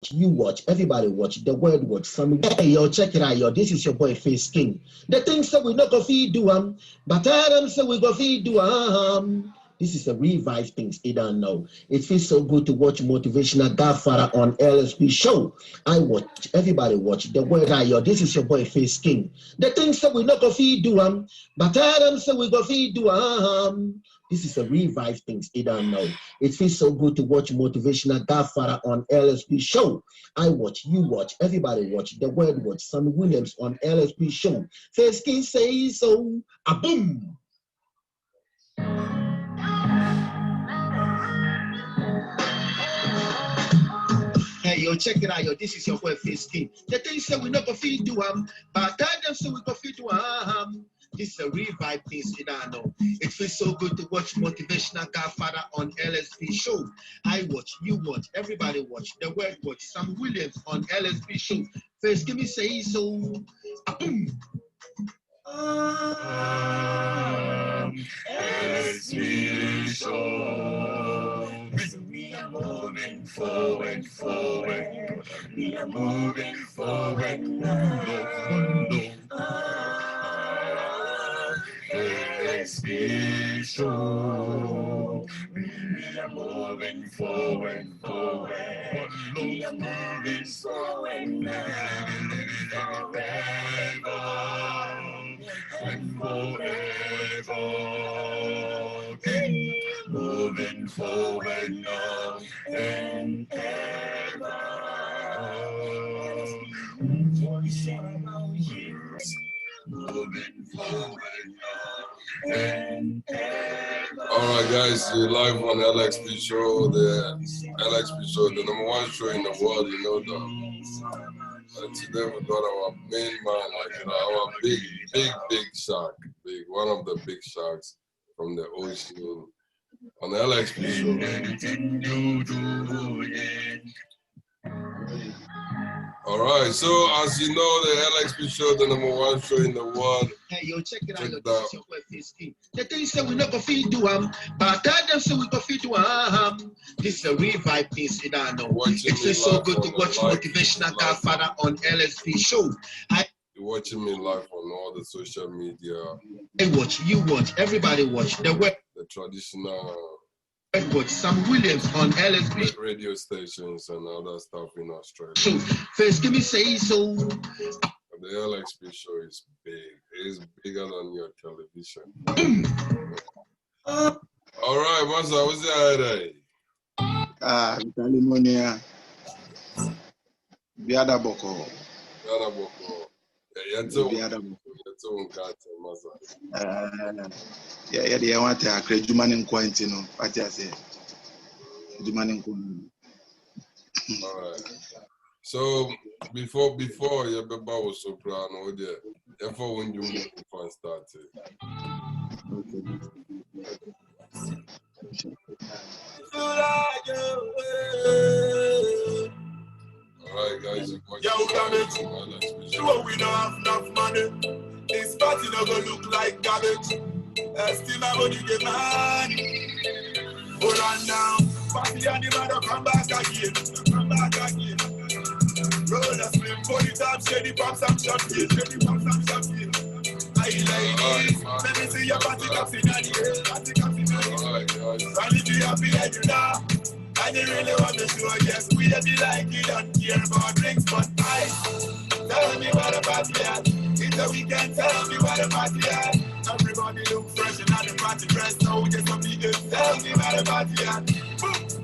You watch, everybody watch, the word watch. Some hey, yo, check it out, yo. This is your boy Face King. The things that we not go feed do but them say we go feed do This is a revive things they don't know. It feels so good to watch motivational Godfather on LxP show. I watch, everybody watch, the word yo. This is your boy Face King. The things that we not go feed do but them say we go feed do This is a revive things they don't know. It feels so good to watch motivational Godfather on LxP show. I watch, you watch, everybody watch, the word watch, Sammy Williams on LxP show. Face King say so, a boom. Hey, yo, check it out, yo. This is your boy Face King. The things that we not gonna feed do but tell them so we gonna feed do This is a revive things you don't know. It feels so good to watch motivational Godfather on LxP show. I watch, you watch, everybody watch, the word watch, Sam Williams on LxP show. First, give me say so. Boom. LxP show. We are moving forward. We are moving forward. LxP show. We are moving forward. We are moving forward and forever. Moving forward now and ever. Moving forward now and ever. Alright guys, you're live on LxP show, the LxP show, the #1 show in the world, you know that. And today we got our main man, our big shark, one of the big sharks from the ocean on the LxP show. Alright, so as you know, the LxP show, the #1 show in the world. Hey, yo, check it out, yo. This is your boy Face King. The things that we not gonna feed do but tell them so we gonna feed do This is a revive things you don't know. It feels so good to watch motivational Godfather on LxP show. You're watching me live on all the social media. I watch, you watch, everybody watch, the traditional watch, Sam Williams on LxP radio stations and other stuff in Australia. So, first, give me say so. The LxP show is big. It is bigger than your television. All right, Masa, what's the idea? Calimonia. Biada Boko. Yeah, they want to create human in quarantine. What I say? Human in quarantine. All right. So before your baby was soprano, therefore when you first started. Alright guys, yo, cabbage. Sure we don't have enough money. This party not gonna look like cabbage. Still my body get money. Hold on now. Party and the mother come back again. Roll a slim, body top, shady pop some champagne. I ladies, let me see your party cups in the air. Finally be happy and you know. And you really want to show, yes, we be like you don't care about drinks, but tell me what about that. It's a weekend, tell me what about that. Everybody look fresh and the party dress, so just some people tell me what about that.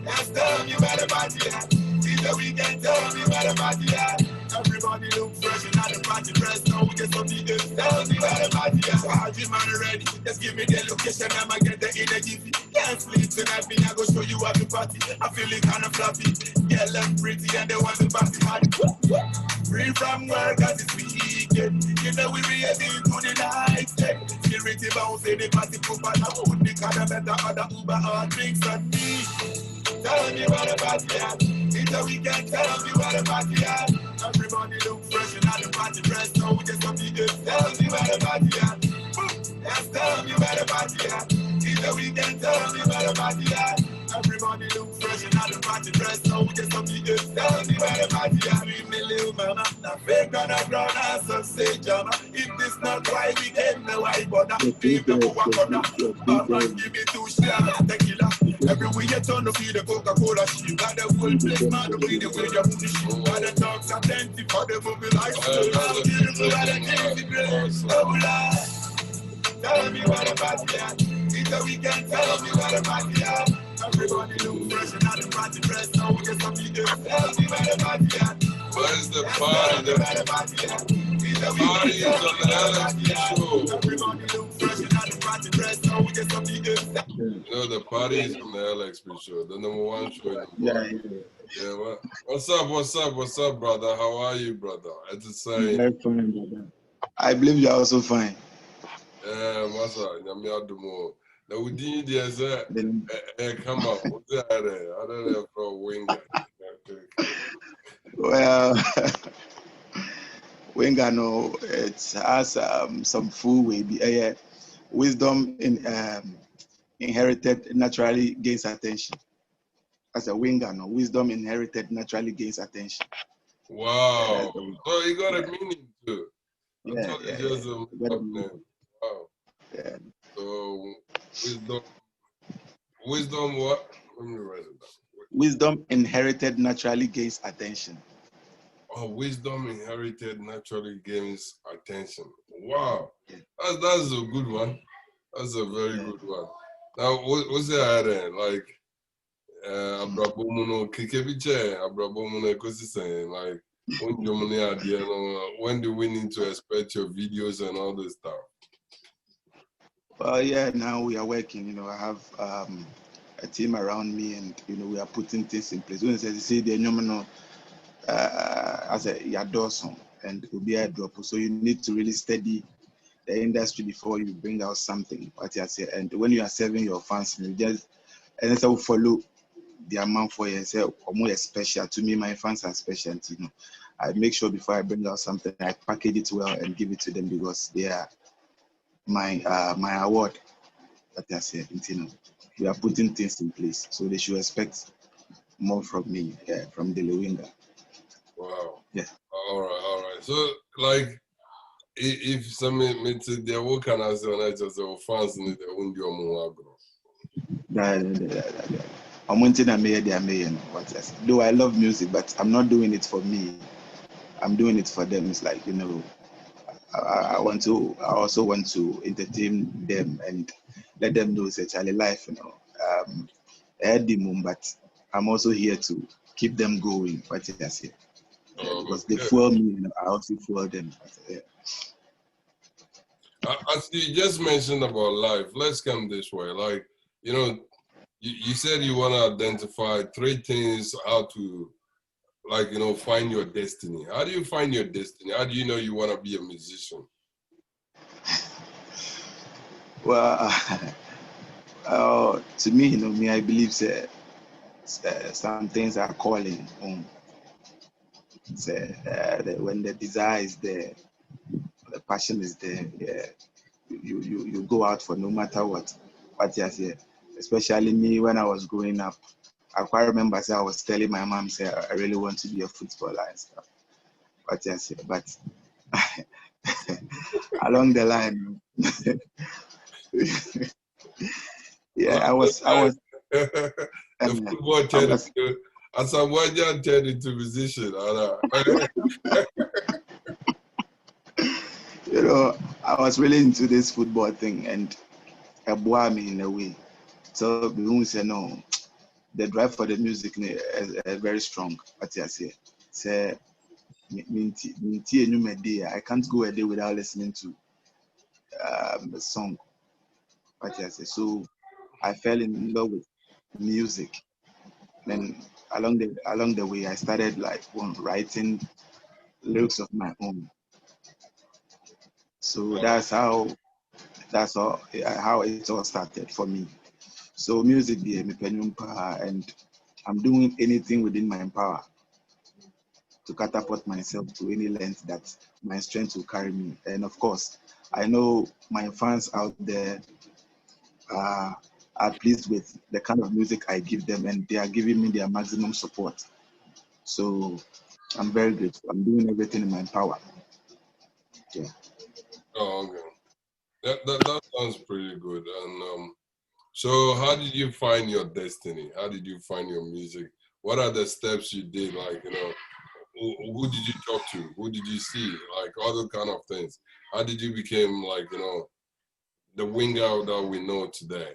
Yes, tell me what about that. It's a weekend, tell me what about that. Everybody look fresh and the party dress, so just some people tell me what about that. How's your man ready? Just give me the location, I'ma get the energy. Can't sleep tonight, me I go show you at the party. I feel it kind of floppy. Get them pretty and they want to party hard. Free from work as it's weekend. You know we really into the night. Security bounce in the party poop and I would be kind of better other Uber or drinks than me. Tell me what about that. It's a weekend, tell me what about that. Everybody look fresh and the party dress, so we just come to tell me what about that. Yes, tell me what about that. It's a weekend, tell me what about that. Everybody look fresh and the party dress. Now we just some big girls. Tell me where the party are. Me little mama. Now fake on a brown ass of say jama. If this not why we came, no why bother. Leave the walk on that. Man, give me 2 shots tequila. Everywhere you turn to feel the Coca-Cola. She got the full place, man. To be the way you move the shit. Got the dogs are plenty for the movie life. I'm beautiful, got the TV place. Oh, Lord. Tell me what about ya? It's a weekend, tell me what about ya? Everybody look fresh and the party dress. Now we get some big girls. Tell me what about ya? Where's the party? The party is on the LxP show. Everybody look fresh and the party dress. Now we get some big girls. You know, the party is on the LxP show, the #1 show in the world. Yeah, well, what's up, brother? How are you, brother? It's the same. Very fine, brother. I believe you are also fine. Yeah, Masa, Yamiadumo. Now, we did this, come up. What's that? I don't know for WINGA. Well, WINGA, no, it has some full way. Wisdom inherited naturally gains attention. As a WINGA, no, wisdom inherited naturally gains attention. Wow. So you got a meaning too. Yeah. Wow. Yeah. So wisdom what? Let me write it down. Wisdom inherited naturally gains attention. Oh, wisdom inherited naturally gains attention. Wow. That's a good one. That's a very good one. Now, what's that? Like, Abrabomuno Kikebiche, Abrabomuno Ekosisen, like, when do we need to expect your videos and all this stuff? Well, yeah, now we are working. You know, I have a team around me, and you know, we are putting things in place. When they say the phenomenal as a Yadoson and it will be a drop, so you need to really study the industry before you bring out something. What you say, and when you are serving your fans, you just and so follow the amount for yourself or more special. To me, my fans are special. You know, I make sure before I bring out something, I package it well and give it to them because they are my award. That I said, you know, we are putting things in place, so they should expect more from me, from DELE WINGA. Wow. Yeah. All right. So, like, if some their work can as well, fans need their own Though I love music, but I'm not doing it for me. I'm doing it for them. It's like, you know, I also want to entertain them and let them know it's a Charlie life, you know. But I'm also here to keep them going. What I say, because they fuel me, you know, I also fuel them. As you just mentioned about life, let's come this way. Like, you know, you said you want to identify 3 things how to, like, you know, find your destiny. How do you find your destiny? How do you know you want to be a musician? Well, to me, you know, I believe some things are calling. When the desire is there, the passion is there. Yeah, you go out for no matter what. What you say, especially me when I was growing up. I quite remember I was telling my mom, I really want to be a footballer and stuff. What you say, but along the line, yeah, I was. The football turned as a Wajan turned into musician. You know, I was really into this football thing and it bore me in a way. So we say no, the drive for the music is very strong. What I say, I can't go a day without listening to a song. What I say, so I fell in love with music. Then along the way, I started like writing lyrics of my own. So that's how it all started for me. So music and I'm doing anything within my power to catapult myself to any length that my strength will carry me. And of course, I know my fans out there are are pleased with the kind of music I give them, and they are giving me their maximum support. So I'm very grateful. I'm doing everything in my power. Yeah. Oh, okay. That sounds pretty good. And so how did you find your destiny? How did you find your music? What are the steps you did? Like, who did you talk to? Who did you see? Like all those kind of things. How did you become like, the WINGA that we know today?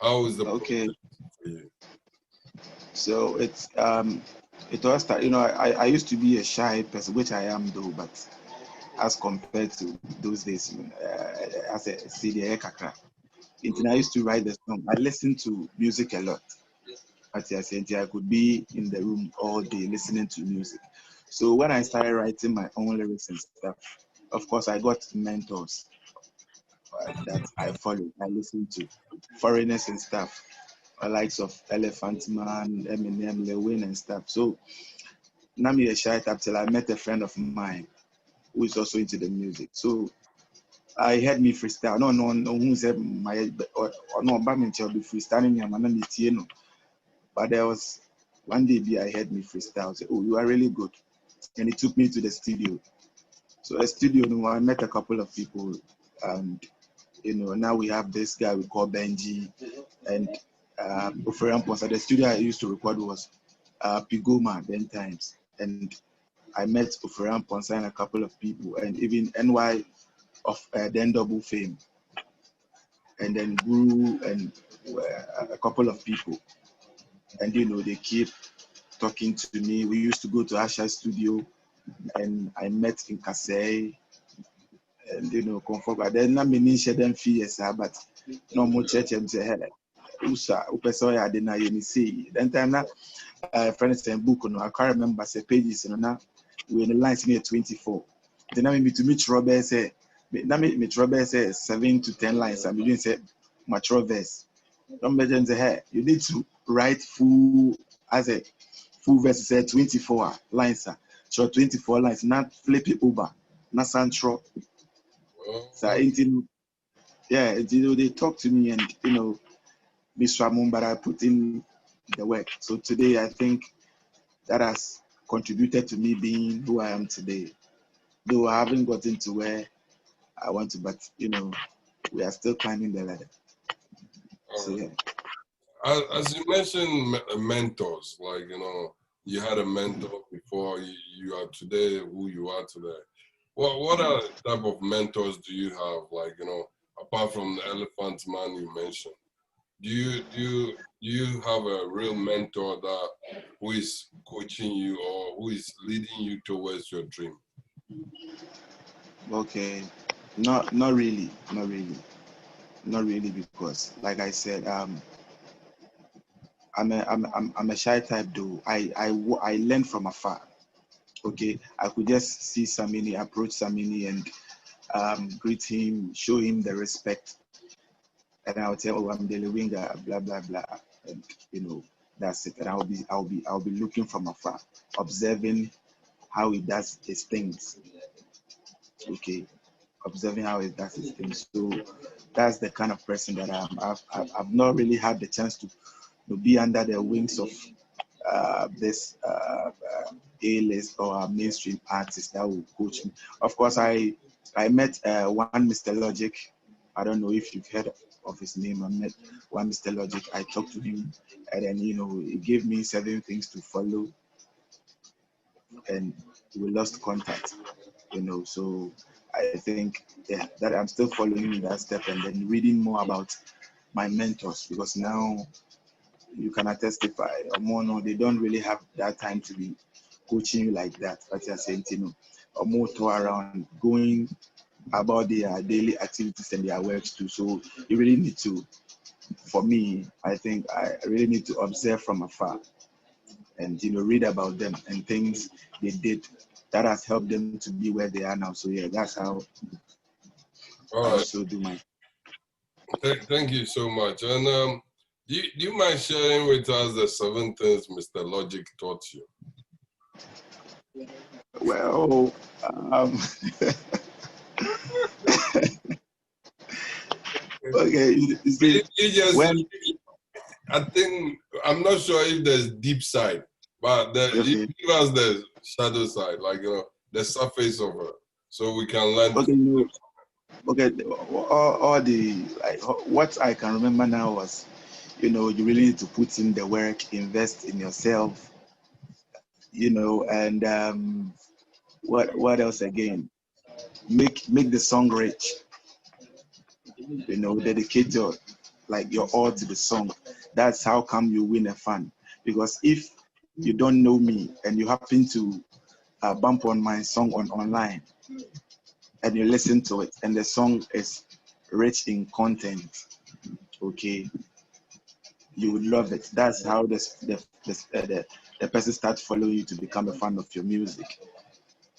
How is the process for you? So it all started, I used to be a shy person, which I am though, but as compared to those days, as a CD kakra. I used to write the song. I listened to music a lot. As I said, I could be in the room all day listening to music. So when I started writing my own lyrics and stuff, of course, I got mentors that I followed. I listened to foreigners and stuff, the likes of Elephant Man, Eminem, Lil Wayne and stuff. So now me a shy type till I met a friend of mine who is also into the music. So I heard me freestyle. No, who said my or no, but me tell be freestyling me, I'm. But there was one day I heard me freestyle. I said, "Oh, you are really good," and he took me to the studio. So the studio, I met a couple of people, and now we have this guy we call Benji, and the studio I used to record was Pigoma then times, and I met Oferian Ponsa and a couple of people, and even NY of then Double Fame, and then Guru and a couple of people, and they keep talking to me. We used to go to Asha's studio, and I met in Kasei, and comfort. But then I'm in them fears, but no more church and say, hey, Usa, Upesoya, I didn't even see. Then time now, friends and book, I can't remember say pages, now we're in the lines near 24. Then I mean to meet Robert say, meet Robert say 7 to 10 lines. I'm doing say mature verse. Don't mention say, hey, you need to write full as a full verse say 24 lines, so 24 lines, not flip it over, not central. So yeah, they talk to me, and Mr. But I put in the work. So today I think that has contributed to me being who I am today. Though I haven't gotten to where I want to, but we are still climbing the ladder. So yeah. As you mentioned, mentors, like you had a mentor before you are today who you are today. What are type of mentors do you have? Like apart from the Elephant Man you mentioned, do you have a real mentor who is coaching you or who is leading you towards your dream? Okay, not really, because like I said, I'm a shy type though. I learn from afar. Okay, I could just see Samini, approach Samini, and greet him, show him the respect, and I'll tell, oh, I'm DELE WINGA, blah blah blah, and that's it. And I'll be looking from afar, observing how he does his things. Okay, observing how he does his things. So that's the kind of person that I am. I've not really had the chance to be under the wings of this A-list or mainstream artist that will coach me. Of course, I met one Mr. Logic. I don't know if you've heard of his name. I met one Mr. Logic. I talked to him, and then he gave me 7 things to follow, and we lost contact. So I think that I'm still following that step, and then reading more about my mentors, because now you cannot testify or more. No, they don't really have that time to be coaching you like that. But you're saying, or more to around going about their daily activities and their works too. So you really need to, for me, I think I really need to observe from afar and read about them and things they did that has helped them to be where they are now. So yeah, that's how I also do my. Thank you so much. And do you mind sharing with us the 7 things Mr. Logic taught you? Well, okay. You just I think I'm not sure if there's deep side, but you give us the shadow side, like the surface of it, so we can learn. Okay, all the what I can remember now was, you really need to put in the work, invest in yourself, and what else again? Make the song rich. Dedicate your all to the song. That's how come you win a fan. Because if you don't know me and you happen to bump on my song online and you listen to it and the song is rich in content, okay, you would love it. That's how the person starts following you to become a fan of your music.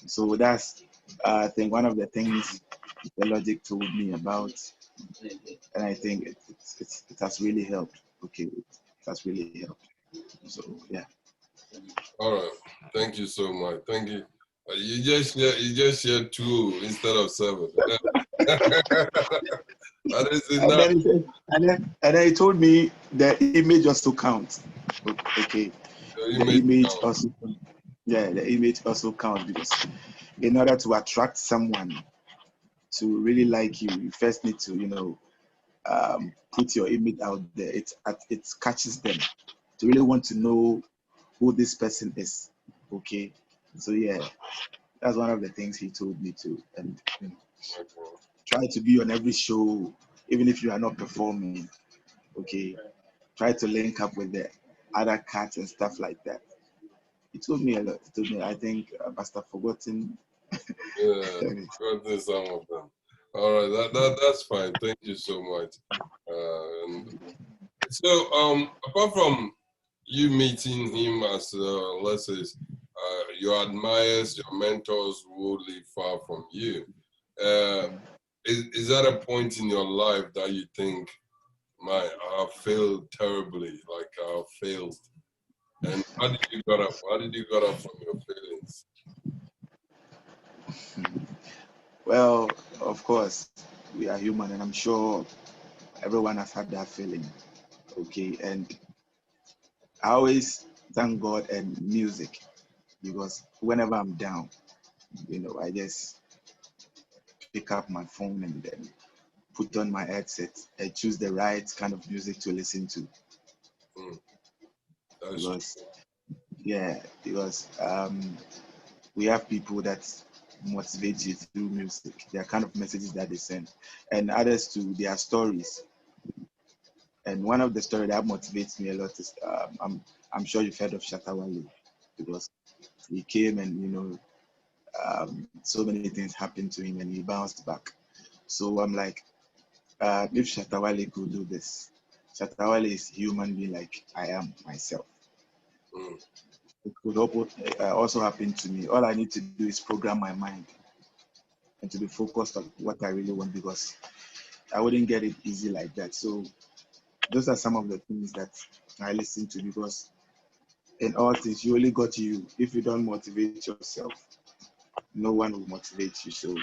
So that's I think one of the things the Logic told me about, and I think it has really helped. Okay, it has really helped. So yeah. All right, thank you so much. Thank you. You just shared 2 instead of 7. That is enough. And then he told me the image also counts. Okay, the image also. Yeah, the image also counts, because in order to attract someone to really like you, you first need to put your image out there. It catches them to really want to know who this person is. Okay, so yeah, that's one of the things he told me to, and try to be on every show, even if you are not performing. Okay, try to link up with the other cats and stuff like that. He told me a lot. He told me, I think I must have forgotten. Yeah, forgotten some of them. All right, that's fine. Thank you so much. So apart from you meeting him as let's say your admirers, your mentors who live far from you, is that a point in your life that you think, I have failed terribly, like I have failed? And how did you get up? How did you get up from your feelings? Well, of course, we are human, and I'm sure everyone has had that feeling. Okay, and I always thank God and music, because whenever I'm down, I just pick up my phone and then put on my headset and choose the right kind of music to listen to. Because we have people that motivate you through music. There are kind of messages that they send, and others to their stories. And one of the stories that motivates me a lot is I'm sure you've heard of Shatawale, because he came and so many things happened to him and he bounced back. So I'm like, if Shatawale could do this, Shatawale is human being like I am myself. It could also happen to me. All I need to do is program my mind and to be focused on what I really want, because I wouldn't get it easy like that. So those are some of the things that I listen to, because in all things, you only got you. If you don't motivate yourself, no one will motivate you. So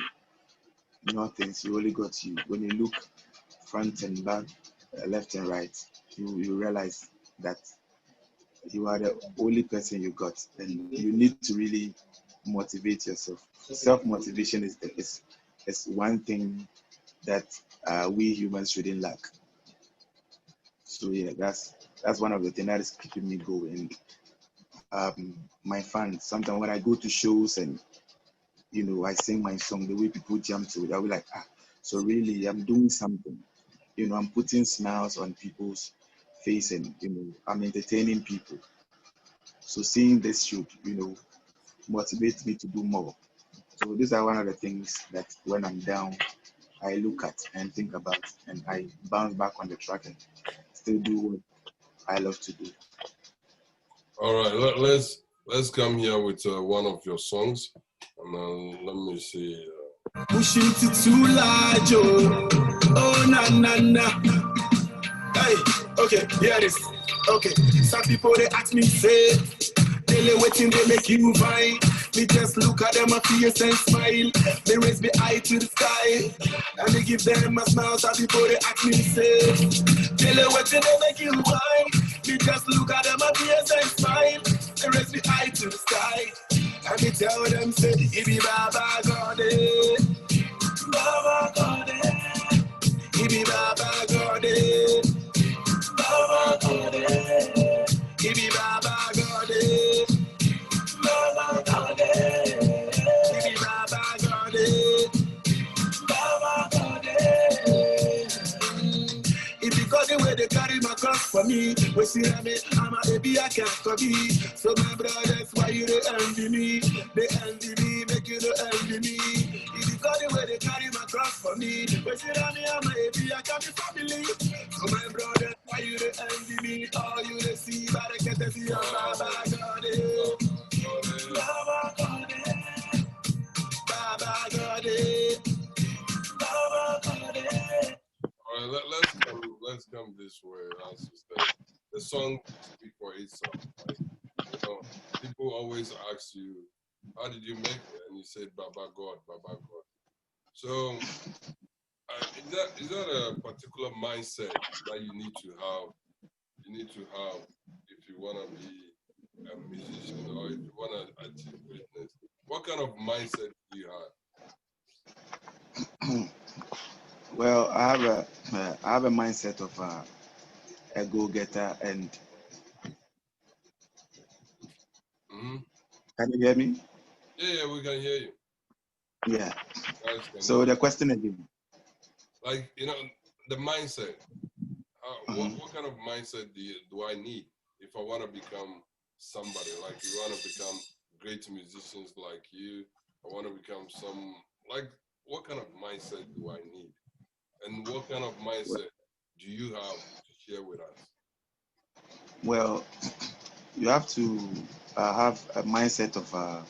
in all things, you only got you. When you look front and back, left and right, you realize that you are the only person you got, and you need to really motivate yourself. Self-motivation is one thing that we humans shouldn't lack. So yeah, that's one of the things that is keeping me going. My fans, sometimes when I go to shows and I sing my song, the way people jump to it, I'll be like, so really I'm doing something. I'm putting smiles on people's face, and I'm entertaining people. So seeing this should motivate me to do more. So these are one of the things that when I'm down, I look at and think about, and I bounce back on the track and still do what I love to do. All right, let's come here with one of your songs, and let me see. Pushing it too large, oh na na na. Hey, okay, here it is. Okay, some people they ask me, say, DELE waiting, they make you vibe. Me just look at them a face and smile. They raise me eye to the sky, and they give them a smile. Some people they ask me, say, DELE waiting, they make you vibe. Me just look at them and face and smile. They raise me eye to the sky. And me tell them, say, Ibi Baba God, Baba God, Ibi Baba God, Baba God, Ibi Baba God, Baba God, Ibi Baba God, Baba God. If you got the way they carry my cross for me, we see me, I'm a baby, I can't for me. So my brothers, why you they envy me? They envy me, make you they envy me. If you got the way they carry my cross for me, we see me, I'm a baby, I can't be family. So my brothers, why you they envy me? All you they see, but I can't see your Baba God, Baba God, Baba God, Baba God. All right, let's come this way. As you said, the song speak for itself. Like, you know, people always ask you, how did you make it? And you said, Baba God, Baba God. So is that a particular mindset that you need to have? You need to have if you want to be a musician or if you want to achieve greatness. What kind of mindset do you have? Well, I have a mindset of a go-getter, and can you hear me? Yeah, we can hear you. Yeah. So the question again. Like, you know, the mindset. What kind of mindset do I need if I want to become somebody? Like, you want to become great musicians like you. I want to become what kind of mindset do I need? And what kind of mindset do you have to share with us? Well, you have to have a mindset of a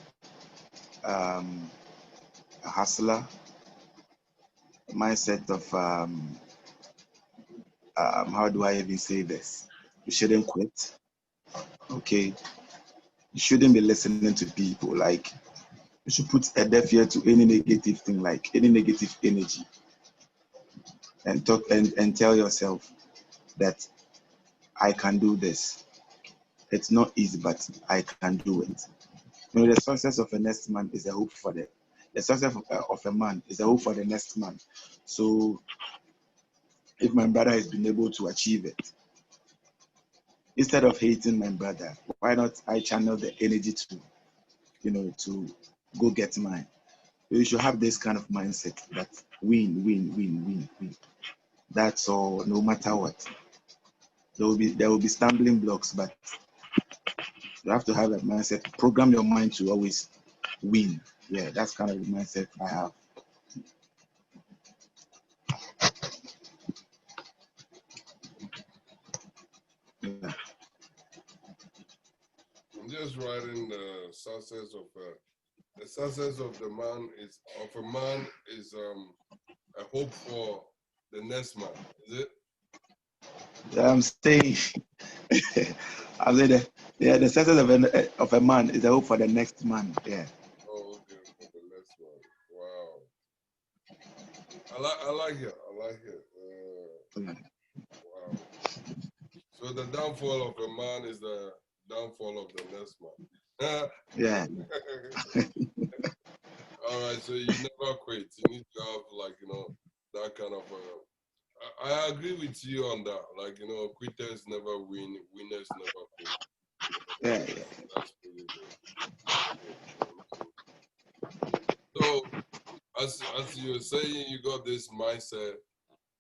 hustler, a mindset of how do I even say this? You shouldn't quit. Okay, you shouldn't be listening to people. Like, you should put a deaf ear to any negative thing, like any negative energy, and talk and tell yourself that I can do this. It's not easy, but I can do it. You know, the success of a next man is a hope for the success of a man is a hope for the next man. So if my brother has been able to achieve it, instead of hating my brother, why not I channel the energy to, you know, to go get mine? You should have this kind of mindset that win, win, win, win, win. That's all, no matter what. There will be stumbling blocks, but you have to have a mindset. Program your mind to always win. Yeah, that's kind of the mindset I have. Yeah. I'm just writing the success of a man is a hope for the next man. Is it? I'm saying, I'm saying that, yeah, the success of a man is a hope for the next man. Yeah. Oh, okay, for the next one. Wow. I like it. I like it. Wow. So the downfall of a man is the downfall of the next man. Yeah. All right. So you never quit. You need to have, like, you know, that kind of. I agree with you on that. Like, you know, quitters never win. Winners never quit. Yeah. That's pretty good. So as you're saying, you got this mindset.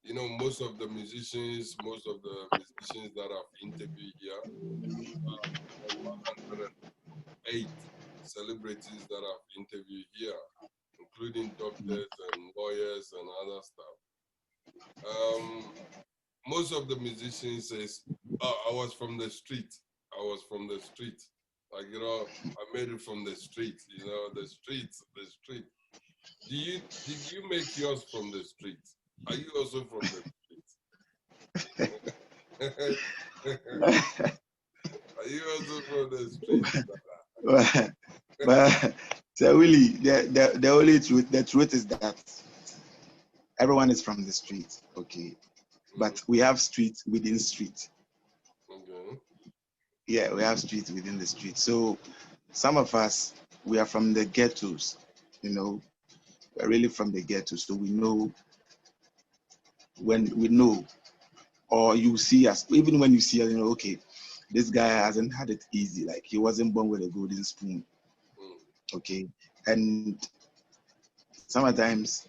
You know, most of the musicians that I've interviewed here, 108 celebrities that I've interviewed here, including doctors and lawyers and other stuff. Most of the musicians says, oh, I was from the street. I was from the street. Like, you know, I made it from the street, you know, the street. Did you make yours from the street? Are you also from the street? Are you also from the street? But so really, the only truth, the truth is that everyone is from the street, okay? But we have street within street. Okay. Yeah, we have streets within the street. So some of us, we are from the ghettos, you know, we're really from the ghetto. So we know when we know, or you see us, even when you see us, you know, okay, this guy hasn't had it easy. Like he wasn't born with a golden spoon. Okay. And sometimes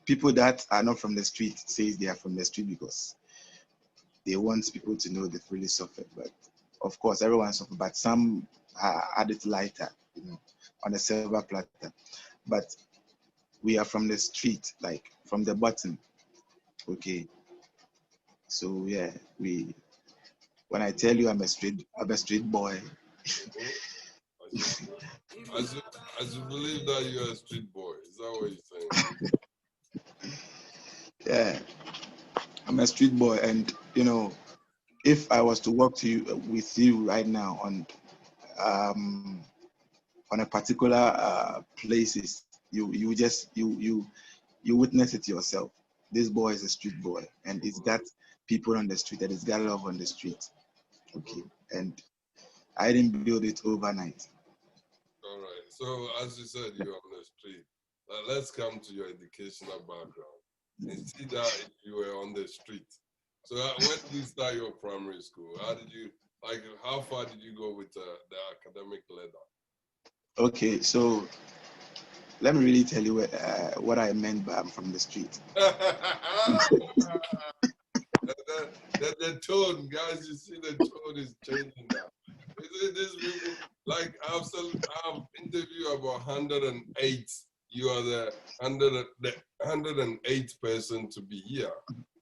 people that are not from the street says they are from the street because they want people to know they've really suffered. But of course, everyone suffered, but some had it lighter, you know, on a silver platter. But we are from the street, like from the bottom. Okay. So yeah, when I tell you I'm a street boy. As you believe that you're a street boy, is that what you're saying? Yeah, I'm a street boy, and you know, if I was to walk with you right now on a particular places, you witness it yourself. This boy is a street boy, and he's got people on the street, and he's got love on the street. Okay, and I didn't build it overnight. All right. So as you said, you're on the street. Let's come to your educational background and see that you were on the street. So when did you start your primary school? How far did you go with the academic ladder? Okay, so let me really tell you what I meant by I'm from the street. The tone, guys, you see the tone is changing now. These people, like I've interviewed about 108. You are the 108th person to be here.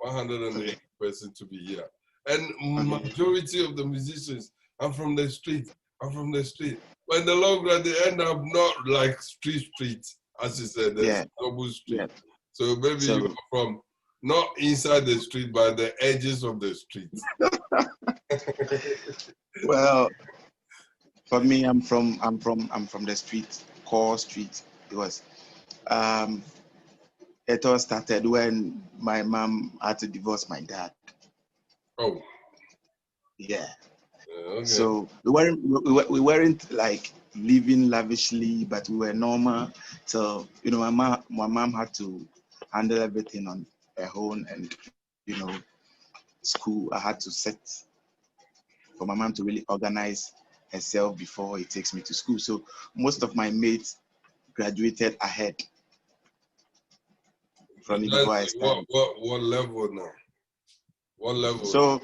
108th person to be here. And majority of the musicians are from the street. I'm from the street. But in the long run, they end up not like street, as you said, there's double street. Yeah. So maybe you're from not inside the street, but the edges of the street. Well, for me, I'm from the street, core street. Because it all started when my mom had to divorce my dad. Oh. Yeah. Okay. So we weren't like living lavishly, but we were normal. So you know, my mom had to handle everything on her own, and you know, school I had to set for my mom to really organize herself before it takes me to school. So most of my mates graduated ahead from me before I started. What level now? What level? So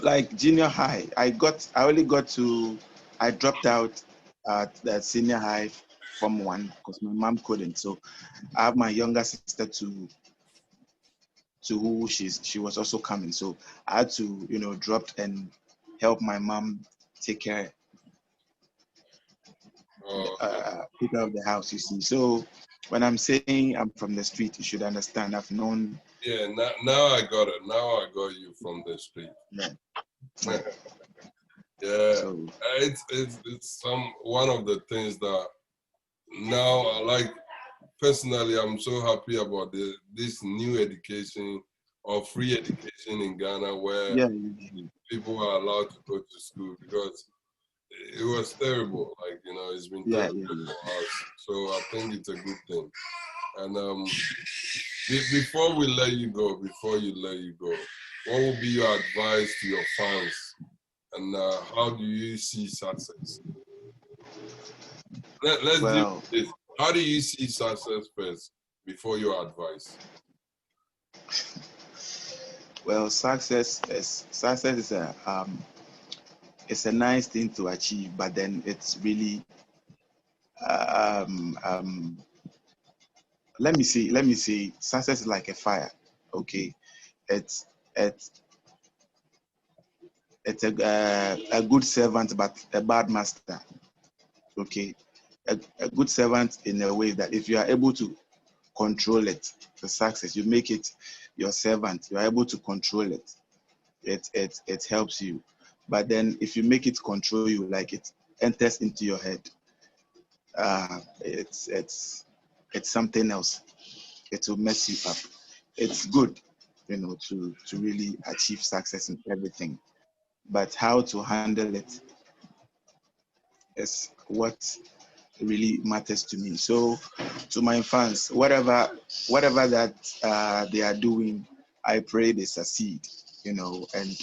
like junior high, I dropped out at the senior high Form 1 because my mom couldn't. So I have my younger sister to who she was also coming. So I had to, you know, drop and help my mom take care of the house, you see. So when I'm saying I'm from the street, you should understand I've known. Yeah, now I got it. Now I got you from the street. Yeah. Yeah. So, it's one of the things that now I like. Personally, I'm so happy about this new education or free education in Ghana where people are allowed to go to school, because it was terrible. Like, you know, it's been terrible for us. So I think it's a good thing. And before you let you go, what would be your advice to your fans? And how do you see success? Let's do this. How do you see success first before your advice? Well, success is a nice thing to achieve, but then it's really let me say success is like a fire. Okay, it's a good servant but a bad master. Okay, a good servant in a way that if you are able to control it, the success, you make it your servant, you are able to control it. It helps you. But then if you make it control you, like it enters into your head, it's something else. It will mess you up. It's good, you know, to really achieve success in everything. but how to handle it is what really matters to me. So to my fans, whatever that they are doing, I pray they succeed, you know, and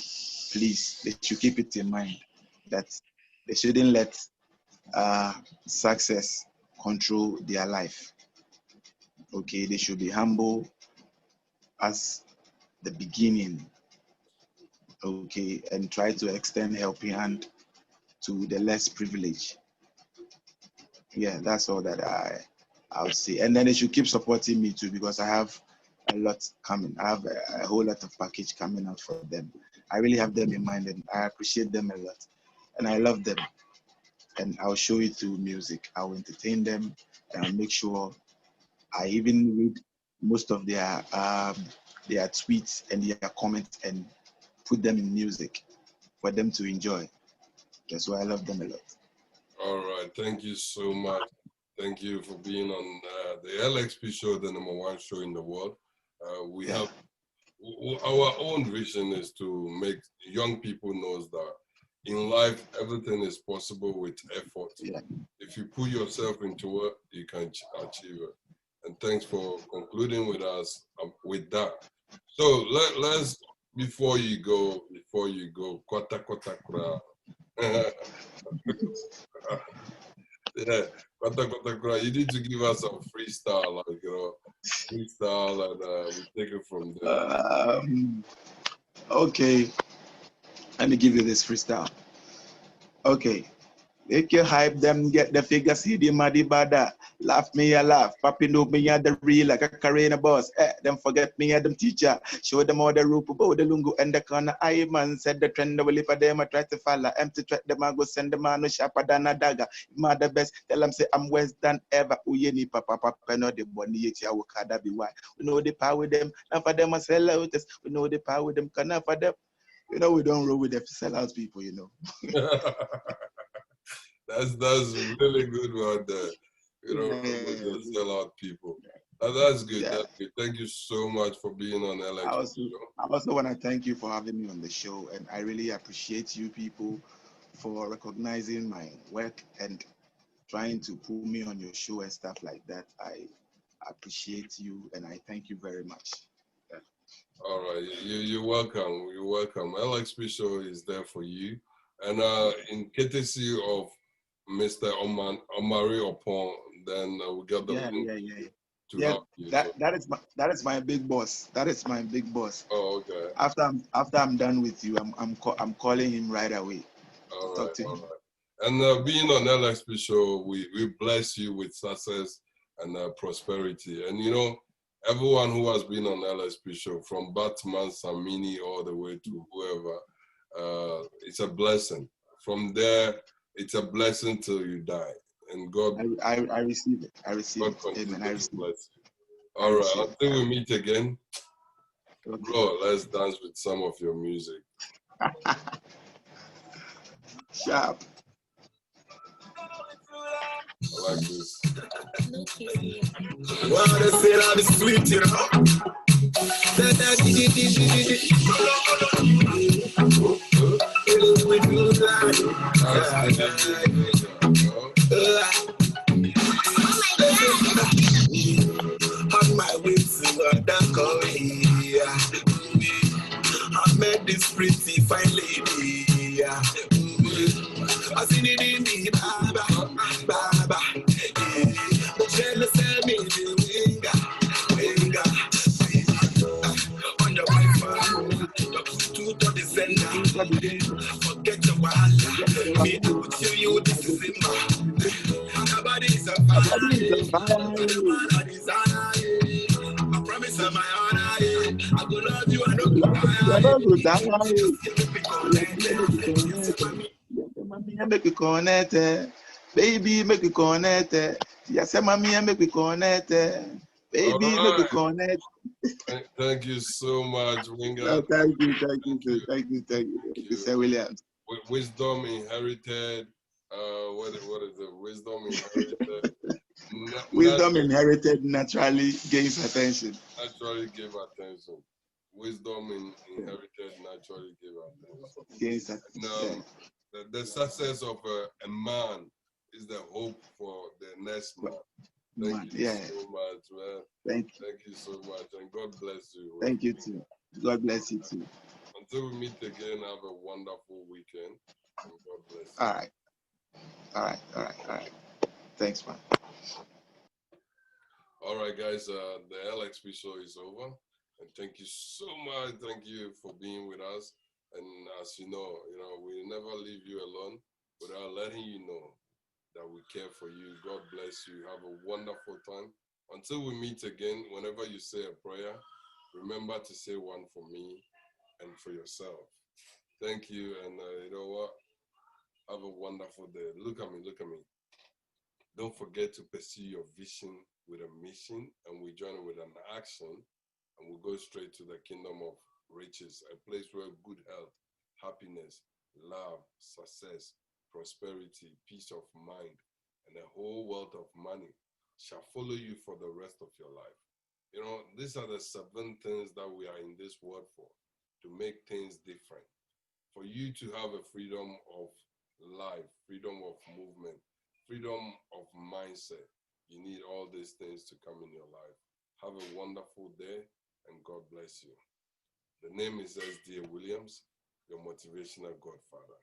please, they should keep it in mind that they shouldn't let success control their life. Okay, they should be humble as the beginning, okay, and try to extend helping hand to the less privileged. Yeah, that's all that I would say. And then they should keep supporting me too, because I have a lot coming. I have a whole lot of package coming out for them. I really have them in mind, and I appreciate them a lot, and I love them. And I'll show it through music. I'll entertain them, and I'll make sure I even read most of their tweets and their comments and put them in music for them to enjoy. That's why I love them a lot. All right, thank you so much. Thank you for being on the LxP show, the #1 show in the world. We have our own vision is to make young people know that in life everything is possible with effort. Yeah. If you put yourself into it, you can achieve it. And thanks for concluding with us with that. So let's before you go, kota kura. Yeah, you need to give us some freestyle, like, you know, freestyle, and we take it from there. Okay, let me give you this freestyle. Okay. Make you hype them, get the figure, see the muddy bada. Laugh me, I laugh. Papi know me, I the real, like a Karina boss. Them forget me, I them teacher. Show them all the rope, about the lungu and the corner. I man said the trend will if I them, I try to follow. Empty track them, I go send them on no sharper than a dagger. Mother best, tell them say I'm worse than ever. Uyeni papa, no the bonny, yet I will kada be why. We know the power with them, not for them, I sell out. We know the power with them, can for them. You know, we don't roll with the sellout people, you know. That's really good one there. You know, the sellout people. That's good. Yeah. That's good. Thank you so much for being on LxP. I also want to thank you for having me on the show, and I really appreciate you people for recognizing my work and trying to put me on your show and stuff like that. I appreciate you, and I thank you very much. Yeah. All right, you're welcome. You're welcome. LxP show is there for you, and in courtesy of Mr. Omari Opon, then we got the link to help you. That is my big boss. That is my big boss. Oh, okay. After I'm done with you, I'm calling him right away. All right. And being on LxP show, we bless you with success and prosperity. And you know, everyone who has been on LxP show, from Batman, Samini, all the way to whoever, it's a blessing. From there, it's a blessing till you die. And God, I receive it. I receive it. Amen. I receive it. All right. Until we meet again, bro, let's dance with some of your music. Sharp. I like this. Wanna say that is sweet, you know? On my way to Korea, I met this pretty fine lady. I seen it in me, baba. Jealous of me, the winga. On your wife, to the sender. Forget your wahala. Me to tell you this is in my. Nobody's a I promise you my honor. I go love you and make you connect, baby, make you connect. Yes, mommy, make you connect, baby, make you connect. Thank you so much, Winga. Oh, thank you, Sir Williams. Wisdom inherited. What is it? Wisdom inherited. Wisdom inherited naturally gains attention. Naturally give attention. wisdom inherited naturally gave us. Yes, The success of a man is the hope for the next man. Thank you so much, man. Thank you so much, and God bless you. Thank you too. God bless you too. Until we meet again, have a wonderful weekend, and God bless you. All right. Thanks, man. All right, guys, the LxP show is over, and thank you so much. Thank you for being with us. And as you know, we never leave you alone without letting you know that we care for you. God bless you. Have a wonderful time. Until we meet again, whenever you say a prayer, remember to say one for me and for yourself. Thank you, and you know what? Have a wonderful day. Look at me. Don't forget to pursue your vision with a mission, and we join it with an action, and we go straight to the kingdom of riches, a place where good health, happiness, love, success, prosperity, peace of mind, and a whole wealth of money shall follow you for the rest of your life. These are the 7 things that we are in this world for, to make things different. For you to have a freedom of life, freedom of movement, freedom of mindset, you need all these things to come in your life. Have a wonderful day, and God bless you. The name is S.D. Williams, your motivational godfather.